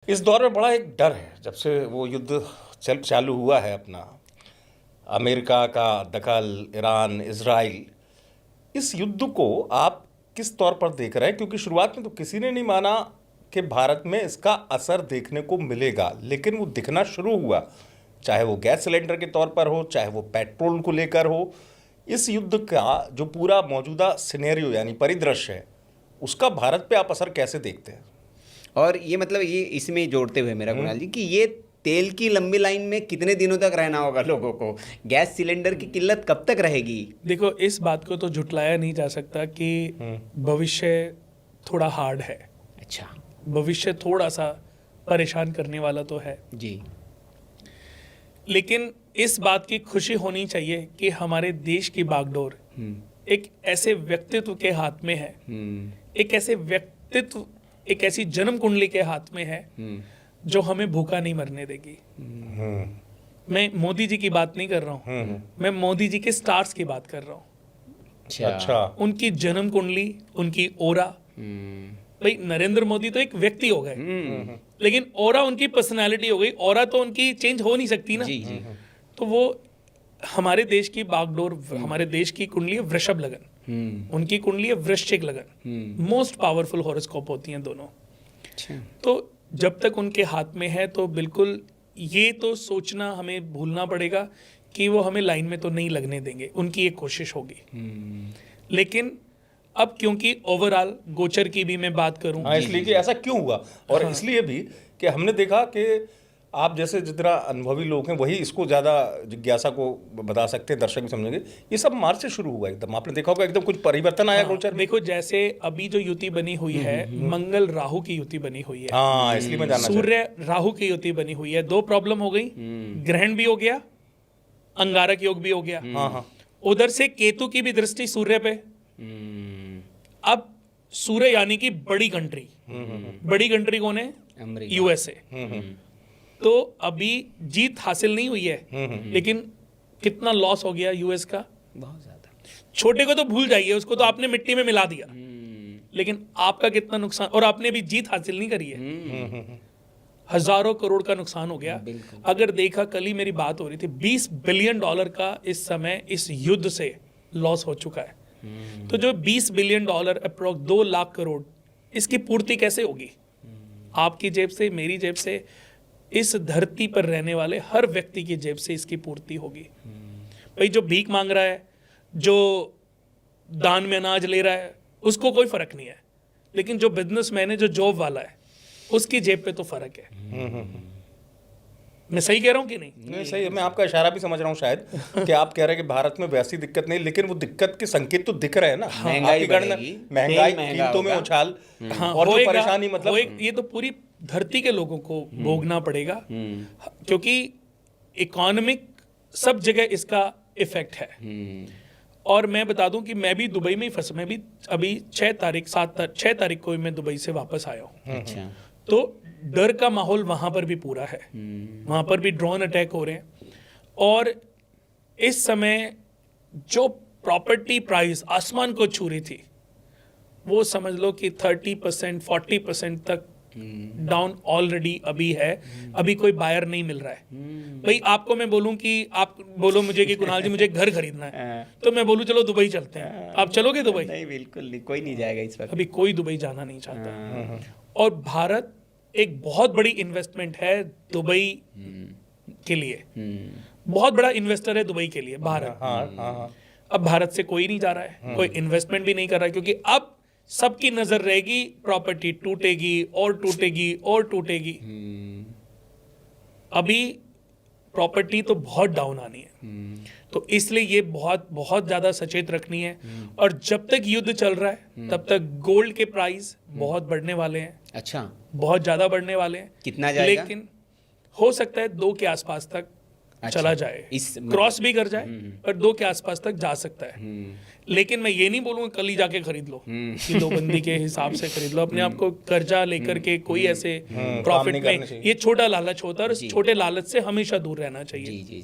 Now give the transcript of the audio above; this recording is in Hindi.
इस दौर में बड़ा एक डर है जब से वो युद्ध चालू हुआ है अपना, अमेरिका का दखल, ईरान, इजराइल। इस युद्ध को आप किस तौर पर देख रहे हैं? क्योंकि शुरुआत में तो किसी ने नहीं माना कि भारत में इसका असर देखने को मिलेगा, लेकिन वो दिखना शुरू हुआ, चाहे वो गैस सिलेंडर के तौर पर हो, चाहे वो पेट्रोल को लेकर हो। इस युद्ध का जो पूरा मौजूदा सिनेरियो यानी परिदृश्य है, उसका भारत पे आप असर कैसे देखते हैं? और ये मतलब ये इसमें जोड़ते हुए मेरा कुणाल जी कि ये तेल की लंबी लाइन में कितने दिनों तक रहना होगा लोगों को, गैस सिलेंडर की किल्लत कब तक रहेगी? देखो, इस बात को तो झुटलाया नहीं जा सकता कि भविष्य थोड़ा हार्ड है। अच्छा, भविष्य थोड़ा सा परेशान करने वाला तो है जी, लेकिन इस बात की खुशी होनी चाहिए कि हमारे देश की बागडोर एक ऐसे व्यक्तित्व के हाथ में है, एक ऐसे व्यक्तित्व, एक ऐसी जन्म कुंडली के हाथ में है जो हमें भूखा नहीं मरने देगी। मैं मोदी जी की बात नहीं कर रहा हूँ, मैं मोदी जी के स्टार्स की बात कर रहा हूँ। अच्छा, उनकी जन्म कुंडली, उनकी ओरा। भाई, नरेंद्र मोदी तो एक व्यक्ति हो गए, लेकिन ओरा उनकी पर्सनालिटी हो गई। ओरा तो उनकी चेंज हो नहीं सकती ना। जी, जी। तो वो हमारे देश की बागडोर, हमारे देश की कुंडली है वृषभ लगन, उनकी कुंडली है वृश्चिक लगन। मोस्ट पावरफुल हॉरोस्कोप होती हैं दोनों। तो जब तक उनके हाथ में है तो बिल्कुल ये तो सोचना हमें भूलना पड़ेगा कि वो हमें लाइन में तो नहीं लगने देंगे, उनकी एक कोशिश होगी। लेकिन अब क्योंकि ओवरऑल गोचर की भी मैं बात करूं, हाँ, इसलिए कि ऐसा क्यों हुआ, और इसलिए भी कि हमने देखा कि आप जैसे जितना अनुभवी लोग हैं वही इसको ज़्यादा जिज्ञासा को बता सकते हैं, दर्शक भी समझेंगे। ये सब मार्च से शुरू हुआ, एकदम आपने देखा होगा एकदम कुछ परिवर्तन आया गोचर में। देखो, जैसे अभी जो युति बनी हुई है, मंगल राहु की युति बनी हुई है। हाँ, इसलिए मैं जानना चाहता सूर्य राहु की युति बनी हुई है। दो प्रॉब्लम हो गई, ग्रहण भी हो गया, अंगारक योग भी हो गया। हाँ। उधर से केतु की भी दृष्टि सूर्य पे। अब सूर्य यानी कि बड़ी कंट्री, बड़ी कंट्री कौन है? यूएसए। तो अभी जीत हासिल नहीं हुई है, लेकिन कितना लॉस हो गया यूएस का, बहुत ज्यादा। छोटे को तो भूल जाइए, उसको तो आपने मिट्टी में मिला दिया, लेकिन आपका कितना नुकसान, और आपने भी जीत हासिल नहीं करी है। हजारों करोड़ का नुकसान हो गया। अगर देखा, कल ही मेरी बात हो रही थी, $20 बिलियन का इस समय इस युद्ध से लॉस हो चुका है। तो जो $20 बिलियन अप्रोक्स 2 लाख करोड़, इसकी पूर्ति कैसे होगी? आपकी जेब से, मेरी जेब से, इस धरती पर रहने वाले हर व्यक्ति की जेब से इसकी पूर्ति होगी। भाई, जो भीख मांग रहा है, जो दान में अनाज ले रहा है, उसको कोई फर्क नहीं है, लेकिन जो बिजनेसमैन है, जो जॉब वाला है, उसकी जेब पे तो फर्क है। मैं सही कह रहा हूँ कि नहीं? नहीं, सही है। मैं आपका इशारा भी समझ रहा हूँ शायद कि आप कह रहे हैं कि भारत में वैसी दिक्कत नहीं, लेकिन वो दिक्कत के संकेत तो दिख रहे हैं ना। महंगाई गणना, बढ़ेगी, महंगाई, तेल महंगा कीमतों में होगा। उछाल, हाँ, और जो होएगा, परेशानी, मतलब ये तो पूरी धरती के लोगों को भोगना पड़ेगा, क्योंकि इकोनॉमिक सब जगह इसका इफेक्ट है। और मैं बता दूं कि मैं भी दुबई में ही फंसा। मैं भी अभी 6 तारीख को मैं दुबई से वापस आया हूँ। अच्छा, तो डर का माहौल वहां पर भी पूरा है। वहां पर भी ड्रोन अटैक हो रहे हैं, और इस समय जो प्रॉपर्टी प्राइस आसमान को छू रही थी, वो समझ लो कि 30% 40% तक डाउन ऑलरेडी अभी है। अभी कोई बायर नहीं मिल रहा है। भाई, आपको मैं बोलूं कि आप बोलो मुझे कि कुणाल जी मुझे घर खरीदना है, तो मैं बोलूं चलो दुबई चलते हैं। आप चलोगे दुबई? नहीं, बिल्कुल नहीं, कोई नहीं जाएगा इस वक्त। अभी कोई दुबई जाना नहीं चाहता। और भारत एक बहुत बड़ी इन्वेस्टमेंट है दुबई के लिए, बहुत बड़ा इन्वेस्टर है दुबई के लिए भारत। अब भारत से कोई नहीं जा रहा है, कोई इन्वेस्टमेंट भी नहीं कर रहा है, क्योंकि अब सबकी नजर रहेगी प्रॉपर्टी टूटेगी और टूटेगी और टूटेगी। अभी प्रॉपर्टी तो बहुत डाउन आनी है, तो इसलिए ये बहुत बहुत ज्यादा सचेत रखनी है। और जब तक युद्ध चल रहा है तब तक गोल्ड के प्राइस बहुत बढ़ने वाले हैं। अच्छा, बहुत ज्यादा बढ़ने वाले हैं। कितना जाएगा? लेकिन हो सकता है 2 के आसपास तक चला जाए, क्रॉस भी कर जाए, पर 2 के आसपास तक जा सकता है। लेकिन मैं ये नहीं बोलूंगा कल ही जाके खरीद लो, कि 2 बंदी के हिसाब से खरीद लो। अपने आप को कर्जा लेकर के कोई ऐसे प्रॉफिट में, ये छोटा लालच होता है, और इस छोटे लालच से हमेशा दूर रहना चाहिए। जी जी जी।